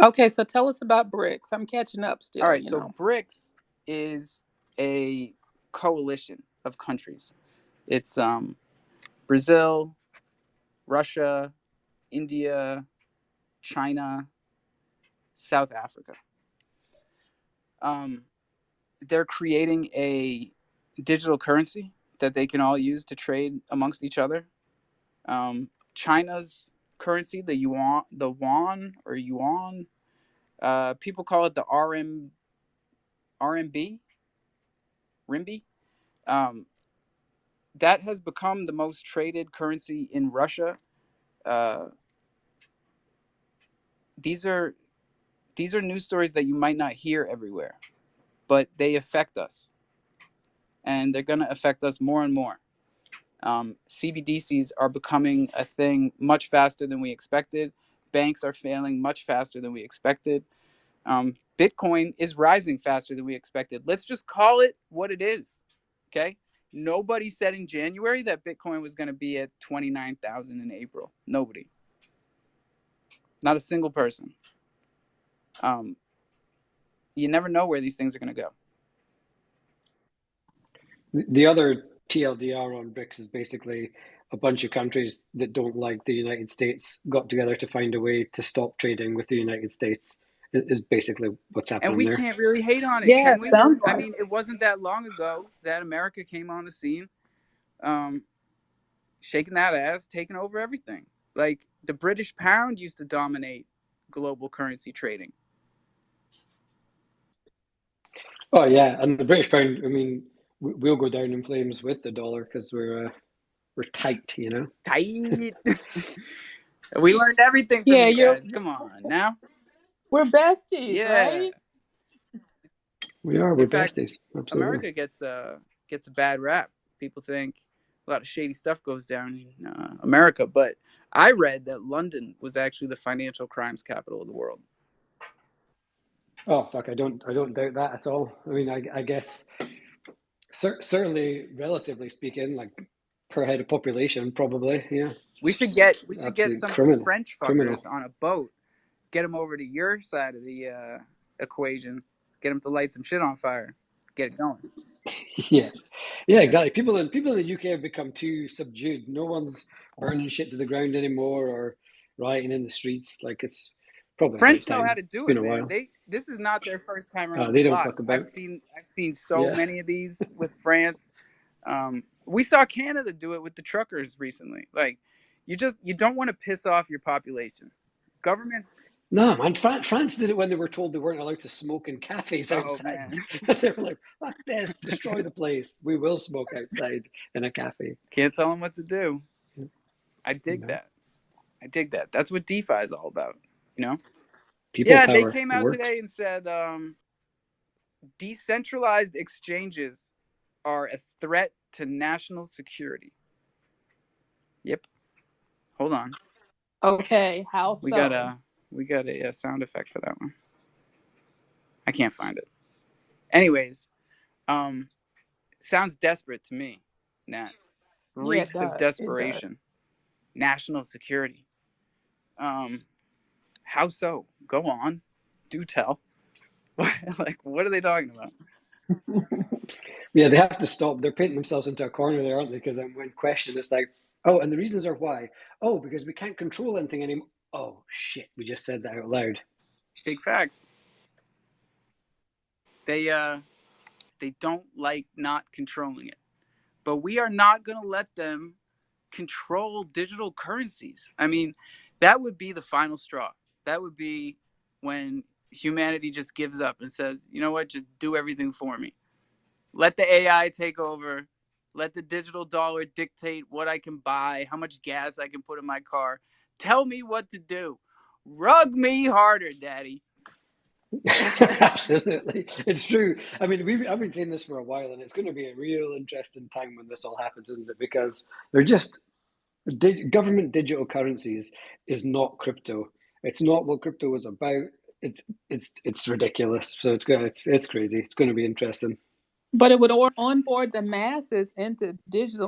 Okay, so tell us about BRICS. I'm catching up All still, right, you so know. BRICS is a coalition of countries. It's Brazil, Russia, India, China, South Africa. Um, they're creating a digital currency that they can all use to trade amongst each other. China's currency, the yuan, people call it the RMB, RMB. Um, that has become the most traded currency in Russia. Uh, these are these are news stories that you might not hear everywhere, but they affect us, and they're going to affect us more and more. CBDCs are becoming a thing much faster than we expected. Banks are failing much faster than we expected. Bitcoin is rising faster than we expected. Let's just call it what it is. Okay. Nobody said in January that Bitcoin was going to be at 29,000 in April. Nobody. Not a single person. Um, you never know where these things are going to go. The other TLDR on BRICS is basically a bunch of countries that don't like the United States got together to find a way to stop trading with the United States, is basically what's And happening we there. can't really hate on it, Yeah, can it we? sounds I like. mean, it wasn't that long ago that America came on the scene, um, shaking that ass, taking over everything. Like the British pound used to dominate global currency trading. Oh yeah, and the British pound. I mean, we'll go down in flames with the dollar because we're we're tight, you know. Tight. We learned everything from Yeah, you guys. Come on now. we're besties, Yeah. right? We're In fact, besties. Absolutely. America gets a bad rap. People think a lot of shady stuff goes down in America, but I read that London was actually the financial crimes capital of the world. Oh fuck, I don't doubt that at all. I mean, I guess certainly relatively speaking, like per head of population, probably, yeah. We should get Absolute some of the French criminal. fuckers on a boat, get them over to your side of the equation, get them to light some shit on fire, get it going. Yeah, yeah, exactly. People in the UK have become too subdued. No one's burning shit to the ground anymore or rioting in the streets. Like it's probably about French know how time. to It's do been it, a man. while. This is not their first time around the They don't block. fuck about. I've seen so Yeah. many of these with France. We saw Canada do it with the truckers recently. Like, you don't want to piss off your population. Governments. No, man. France did it when they were told they weren't allowed to smoke in cafes Oh outside. man, They were like, "Fuck this! Destroy the place. We will smoke outside in a cafe." can't tell them what to do. I You dig know, that. I dig that. That's what DeFi is all about. You know. people Yeah, they power. came It out works. today and said decentralized exchanges are a threat to national security. Yep. Hold on. Okay, how We got so? a sound effect for that one. I can't find it. Anyways, sounds desperate to me. Nat. Yeah, it Reeks of does. It does. desperation. National security. How so? Go on. Do tell. Like, what are they talking about? Yeah, they have to stop. They're painting themselves into a corner there, aren't they? Because then when questioned, it's like, oh, and the reasons are why. Oh, because we can't control anything anymore. Oh shit, we just said that out loud. Big facts. They don't like not controlling it. But we are not going to let them control digital currencies. I mean, that would be the final straw. That would be when humanity just gives up and says, you know what, just do everything for me. Let the AI take over. Let the digital dollar dictate what I can buy, how much gas I can put in my car. Tell me what to do. Rug me harder, daddy. Absolutely, it's true. I mean, I've been saying this for a while, and it's going to be a real interesting time when this all happens, isn't it? Because they're just government digital currencies is not crypto. It's not what crypto is about. It's ridiculous. So it's crazy. It's going to be interesting. But it would onboard the masses into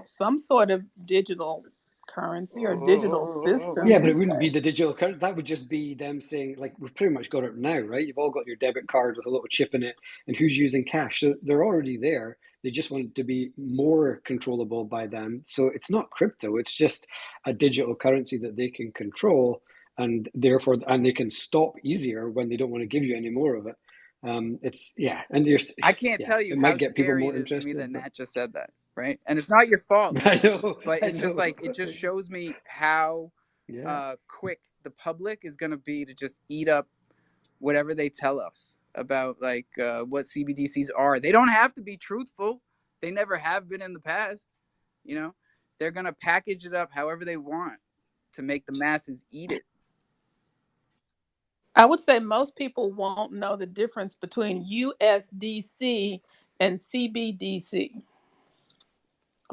some sort of digital currency or digital Yeah, but it system. wouldn't be the digital currency. That would just be them saying, like, we've pretty much got it now, right? You've all got your debit card with a little chip in it, and who's using cash? So they're already there. They just want it to be more controllable by them. So it's not crypto. It's just a digital currency that they can control, and therefore, and they can stop easier when they don't want to give you any more of it. I can't tell you It how might get people scary it more is to me that interested, but Nat just said that, right? And it's not your fault, I Nat. know, But I it's just know. like, it just shows me how Yeah. quick the public is going to be to just eat up whatever they tell us about, like, what CBDCs are. They don't have to be truthful. They never have been in the past. You know, they're going to package it up however they want to make the masses eat it. I would say most people won't know the difference between USDC and CBDC.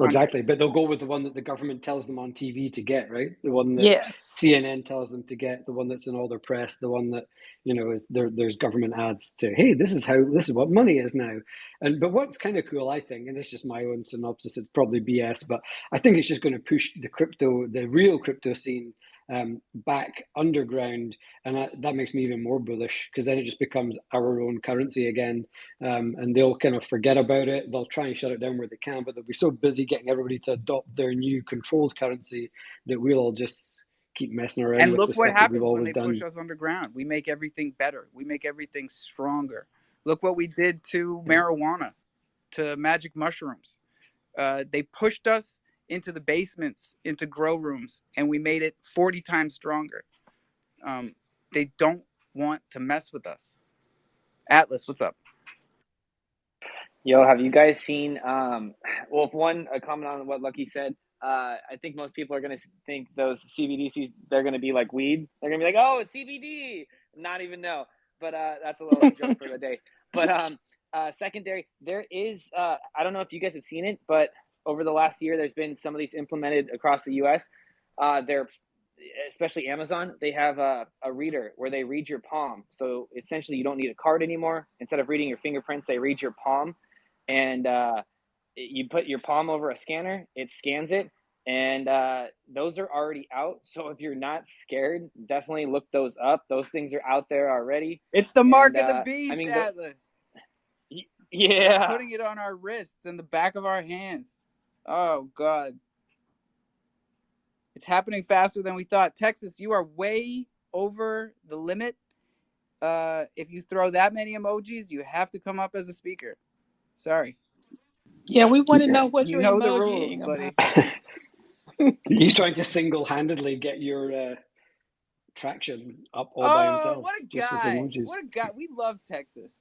Exactly, but they'll go with the one that the government tells them on TV to get, right? The one that Yes. CNN tells them to get, the one that's in all their press, the one that is there's government ads to, hey, this is what money is now. But what's kind of cool, I think, and this is just my own synopsis, it's probably BS, but I think it's just going to push the real crypto scene back underground, and that makes me even more bullish because then it just becomes our own currency again, and they'll kind of forget about it. They'll try and shut it down where they can, but they'll be so busy getting everybody to adopt their new controlled currency that we'll all just keep messing around And with the look what stuff that we've happens when always they push done. us underground. We make everything better. We make everything stronger. Look what we did to Yeah. marijuana, to magic mushrooms. They pushed us into the basements, into grow rooms, and we made it 40 times stronger. They don't want to mess with us. Atlas, what's up? Yo, have you guys seen? Well, if one, a comment on what Lucky said. I think most people are going to think those CBDCs, they're going to be like weed. They're going to be like, oh, CBD, not even know. But that's a little joke for the day. But secondary, there is, I don't know if you guys have seen it, but over the last year, there's been some of these implemented across the U.S. They're, especially Amazon, they have a reader where they read your palm. So essentially, you don't need a card anymore. Instead of reading your fingerprints, they read your palm. And you put your palm over a scanner, it scans it, and those are already out. So if you're not scared, definitely look those up. Those things are out there already. It's the mark And of the I beast, mean, Atlas. They're yeah, putting it on our wrists and the back of our hands. Oh God, it's happening faster than we thought. Texas, you are way over the limit. If you throw that many emojis, you have to come up as a speaker. Sorry. Yeah, we want to know what You you're know the rules, emojiing about. buddy. He's trying to single-handedly get your traction up all by Oh, himself, what a just with guy. emojis. What a guy. We love Texas.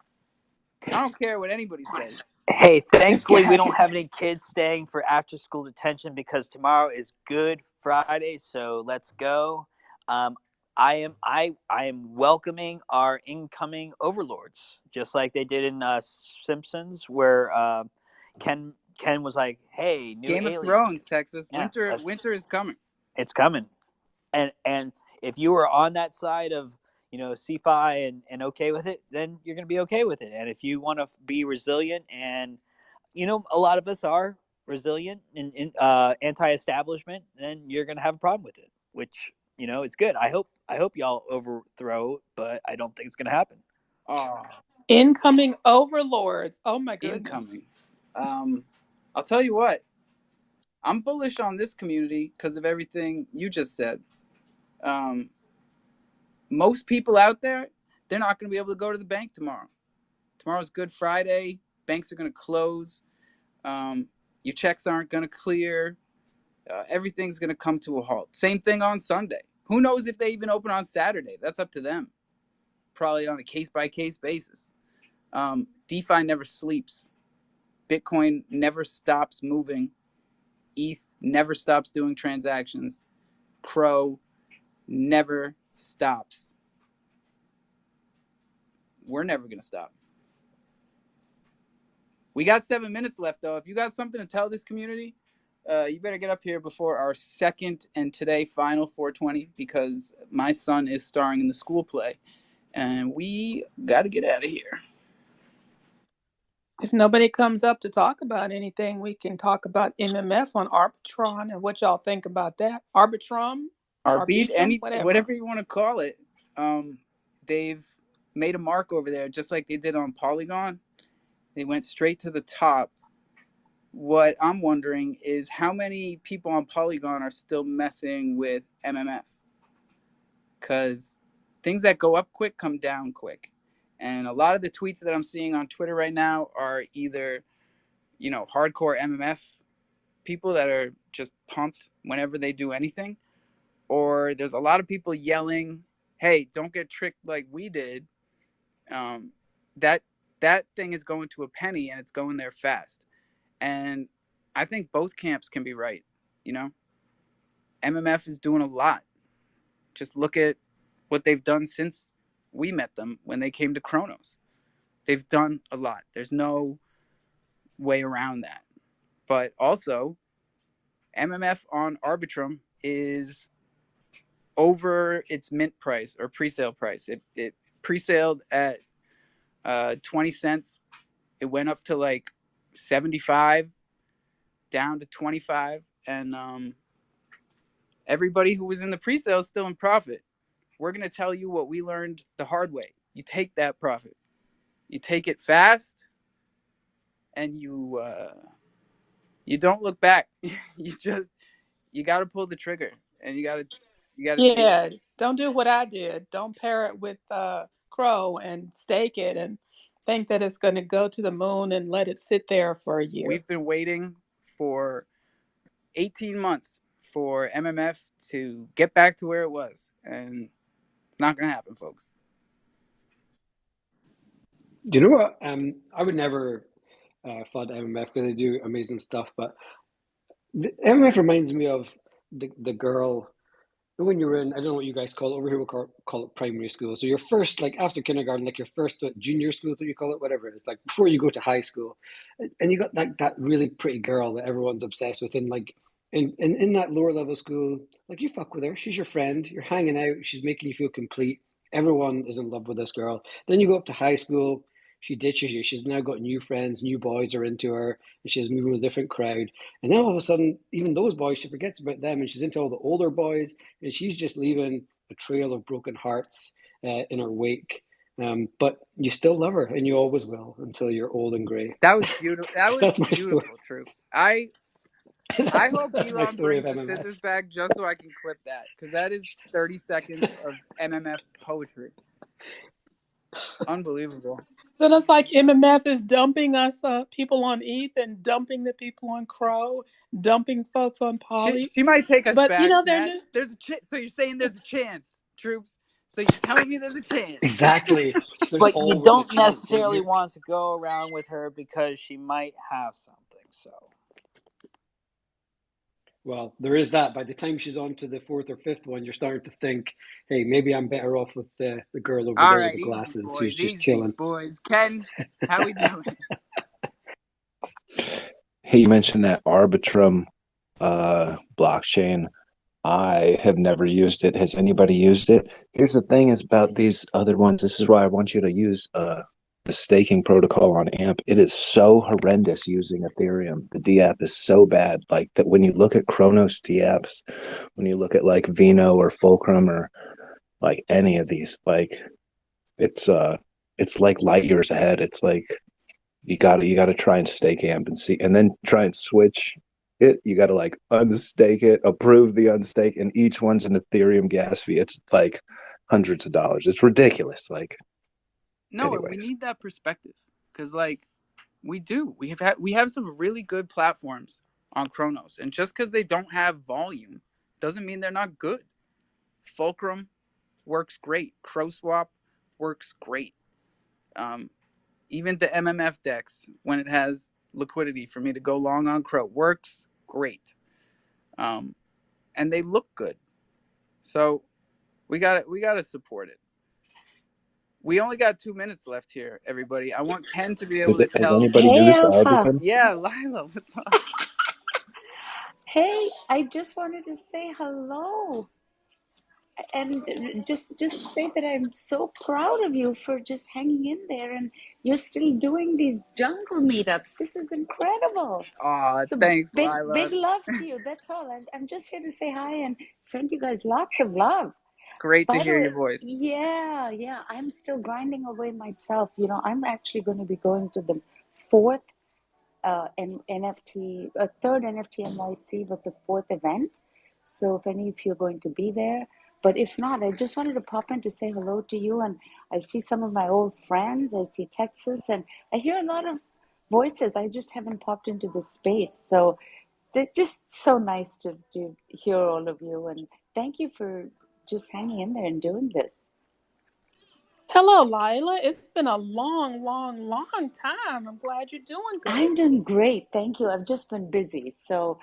I don't care what anybody says. Hey, This thankfully we guy. don't have any kids staying for after school detention because tomorrow is Good Friday, so let's go. I am welcoming our incoming overlords, just like they did in Simpsons, where Ken was like, "Hey, new Game of aliens, Thrones, Texas. yeah, Winter is coming. it's coming." And if you were on that side of CFI and okay with it, then you're going to be okay with it. And if you want to be resilient, and a lot of us are resilient and anti-establishment, then you're going to have a problem with it, which it's good. I hope y'all overthrow, but I don't think it's going to happen. Oh, Incoming overlords. Oh my goodness. incoming. I'll tell you what. I'm bullish on this community because of everything you just said. Um, most people out there, they're not going to be able to go to the bank tomorrow. Tomorrow's Good Friday. Banks are going to close. Your checks aren't going to clear. Everything's going to come to a halt. Same thing on Sunday. Who knows if they even open on Saturday? That's up to them. Probably on a case-by-case basis. DeFi never sleeps. Bitcoin never stops moving. ETH never stops doing transactions. Crow never stops. We're never going to stop. We got 7 minutes left, though. If you got something to tell this community, you better get up here before our second and today final 420 because my son is starring in the school play, and we got to get out of here. If nobody comes up to talk about anything, we can talk about MMF on Arbitron and what y'all think about that. Arbitrum, Whatever you want to call it. They've made a mark over there, just like they did on Polygon. They went straight to the top. What I'm wondering is how many people on Polygon are still messing with MMF? Because things that go up quick come down quick. And a lot of the tweets that I'm seeing on Twitter right now are either, hardcore MMF people that are just pumped whenever they do anything, or there's a lot of people yelling, "Hey, don't get tricked like we did." That thing is going to a penny and it's going there fast. And I think both camps can be right. MMF is doing a lot. Just look at what they've done since we met them when they came to Kronos. They've done a lot. There's no way around that. But also, MMF on Arbitrum is over its mint price or pre-sale price. It pre-saled at 20 cents. It went up to like 75, down to 25, and everybody who was in the pre-sale is still in profit. We're going to tell you what we learned the hard way. You take that profit. You take it fast, and you don't look back. you got to pull the trigger, and you got to Yeah, don't do what I did. Don't pair it with Crow and stake it and think that it's going to go to the moon and let it sit there for a year. We've been waiting for 18 months for MMF to get back to where it was, and it's not going to happen, folks. Do you know what? I would never flood MMF because they do amazing stuff, but The MF reminds me of the girl when you were in, I don't know what you guys call it over here, we'll call it primary school. So your first, like after kindergarten, like your first junior school, that you call it, whatever it is, like before you go to high school, and you got that really pretty girl that everyone's obsessed with, and like in that lower level school, like you fuck with her, she's your friend, you're hanging out, she's making you feel complete. Everyone is in love with this girl. Then you go up to high school, she ditches you. She's now got new friends, new boys are into her, and she's moving with a different crowd. And then all of a sudden, even those boys, she forgets about them, and she's into all the older boys, and she's just leaving a trail of broken hearts in her wake. But you still love her, and you always will until you're old and grey. That was beautiful. That was That's my story. beautiful, Troops. I hope That's my Elon story of brings the MMF. scissors back just so I can clip that, because that is 30 seconds of MMF poetry. Unbelievable. Then it's like MMF is dumping us people on ETH and dumping the people on Crow, dumping folks on Poly. She might take us But back, you know, Matt. There's a so you're saying there's a chance, Troops. So you're telling me there's a chance. Exactly. But you don't necessarily want to go around with her because she might have something. So. Well, there is that. By the time she's on to the fourth or fifth one, you're starting to think, hey, maybe I'm better off with the girl over All there right, with the glasses boys, who's just easy, chilling. boys. Ken, how we doing? Hey, you mentioned that Arbitrum blockchain. I have never used it. Has anybody used it? Here's the thing is about these other ones. This is why I want you to use the staking protocol on AMP. It is so horrendous using Ethereum. The DApp is so bad. Like that when you look at Chronos DApps, when you look at like Vino or Fulcrum or like any of these, like it's like light years ahead. It's like you gotta try and stake AMP and see, and then try and switch it. You gotta like unstake it, approve the unstake, and each one's an Ethereum gas fee. It's like hundreds of dollars. It's ridiculous. Like, no, and we need that perspective because, like, we have some really good platforms on Chronos, and just because they don't have volume doesn't mean they're not good. Fulcrum works great. CrowSwap works great. Even the MMF DEX, when it has liquidity for me to go long on Crow, works great. And they look good. So we gotta support it. We only got 2 minutes left here, everybody. I want Ken to be able to tell. Has anybody used Arbitrum? Yeah, Lila, what's up? Hey, I just wanted to say hello and just say that I'm so proud of you for just hanging in there, and you're still doing these jungle meetups. This is incredible. Aw, So thanks, big Lila. love to you. That's all. I'm just here to say hi and send you guys lots of love. Great By to the hear way, your voice. yeah, I'm still grinding away myself. You know, I'm actually going to be going to the fourth NFT, third NFT NYC, but the fourth event. So if any of you are going to be there, but if not, I just wanted to pop in to say hello to you. And I see some of my old friends. I see Texas, and I hear a lot of voices. I just haven't popped into the space. So they're just so nice to hear all of you. And thank you for just hanging in there and doing this. Hello, Lila. It's been a long, long, long time. I'm glad you're doing good. I'm doing great. Thank you. I've just been busy. So,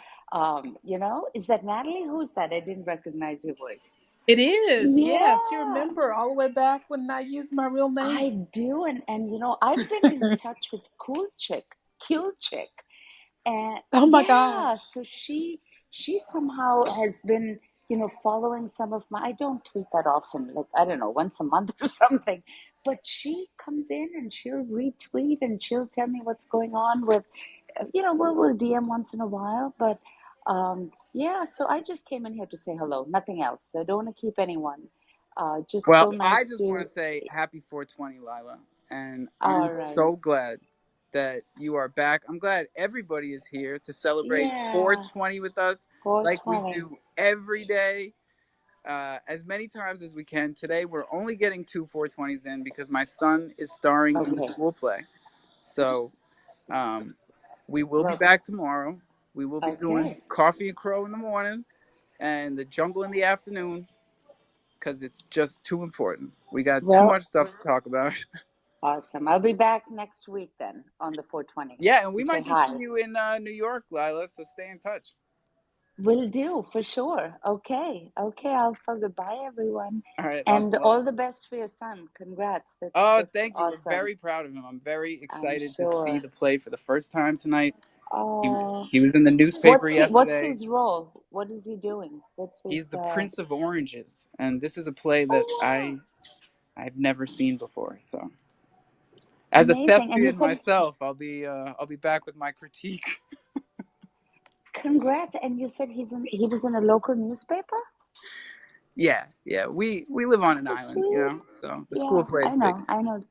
is that Natalie? Who's that? I didn't recognize your voice. It is, Yeah, yes. You remember all the way back when I used my real name? I do. And I've been in touch with Cool Chick. And oh my yeah, gosh. so she somehow has been, following some of my, I don't tweet that often, like, I don't know, once a month or something. But she comes in and she'll retweet and she'll tell me what's going on with, we'll DM once in a while. But yeah, so I just came in here to say hello, nothing else. So I don't want to keep anyone. Just Well, so I nice just to. want to say happy 420, Lila. And All I'm right. so glad that you are back. I'm glad everybody is here to celebrate 420 with us, 420. like we do every day, as many times as we can. Today, we're only getting 2 420s in because my son is starring in the school play. So we will be back tomorrow. We will be doing Coffee and Crow in the morning and the Jungle in the afternoon, because it's just too important. We got too much stuff to talk about. Awesome. I'll be back next week then on the 420. Yeah, and we might just see you in New York, Lila, so stay in touch. Will do for sure. Okay. Okay, Alpha. Goodbye, everyone. All right, And awesome. all the best for your son. Congrats. Oh, That's thank you. We're awesome. very proud of him. I'm very I'm excited to see sure. the play for the first time tonight. Oh, He was in the newspaper what's yesterday. his role? What is he doing? What's He's his the Prince of Oranges, and this is a play that Oh, wow. I've never seen before. So, as a Amazing. And you thespian said myself, I'll be back with my critique. congrats. And you said he was in a local newspaper? Yeah, yeah. We live on an Oh, island, see? so the school Yeah, play is I big know. I enough. know.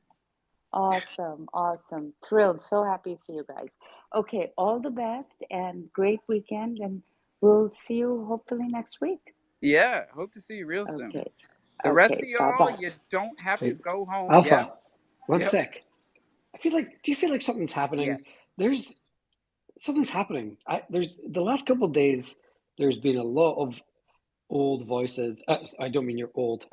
Awesome. Awesome. Thrilled. So happy for you guys. Okay, all the best and great weekend and we'll see you hopefully next week. Yeah, hope to see you real soon. Okay. The rest of Okay. y'all, Bye-bye. you don't have to Hey, go home. Yeah. Alpha, one Yep. sec. Do you feel like something's happening? Yes. There's something's happening. There's the last couple of days. There's been a lot of old voices. I don't mean you're old.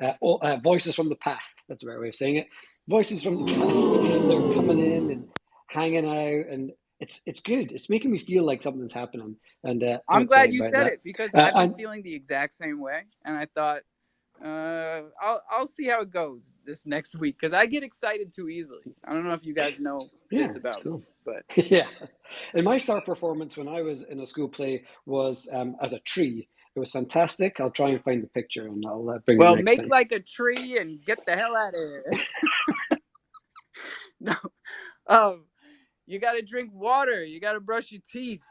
Voices from the past. That's the right way of saying it. Voices from the past. They're coming in and hanging out, and it's good. It's making me feel like something's happening, and I'm I'm glad excited you about said that. it because I've been And feeling the exact same way, and I thought I'll see how it goes this next week because I get excited too easily. I don't know if you guys know yeah, this it's about me, cool. but Yeah, and my star performance when I was in a school play was as a tree. It was fantastic. I'll try and find the picture and I'll bring it well, next make time. like a tree and get the hell out of here. No, um, you got to drink water. You got to brush your teeth.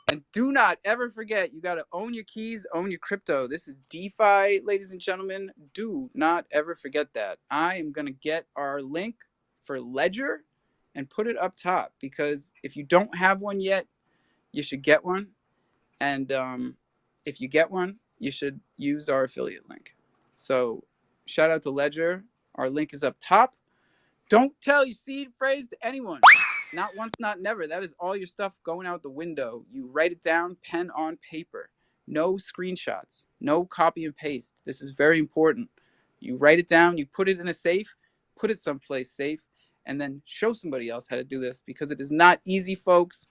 And do not ever forget, you got to own your keys, own your crypto. This is DeFi, ladies and gentlemen. Do not ever forget that. I am going to get our link for Ledger and put it up top because if you don't have one yet, you should get one. And if you get one, you should use our affiliate link. So shout out to Ledger. Our link is up top. Don't tell your seed phrase to anyone. Not once, not never. That is all your stuff going out the window. You write it down, pen on paper. No screenshots, no copy and paste. This is very important. You write it down, you put it in a safe, put it someplace safe, and then show somebody else how to do this because it is not easy, folks.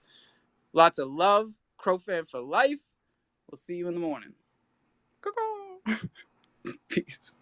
Lots of love. Crofam for life. We'll see you in the morning. Peace.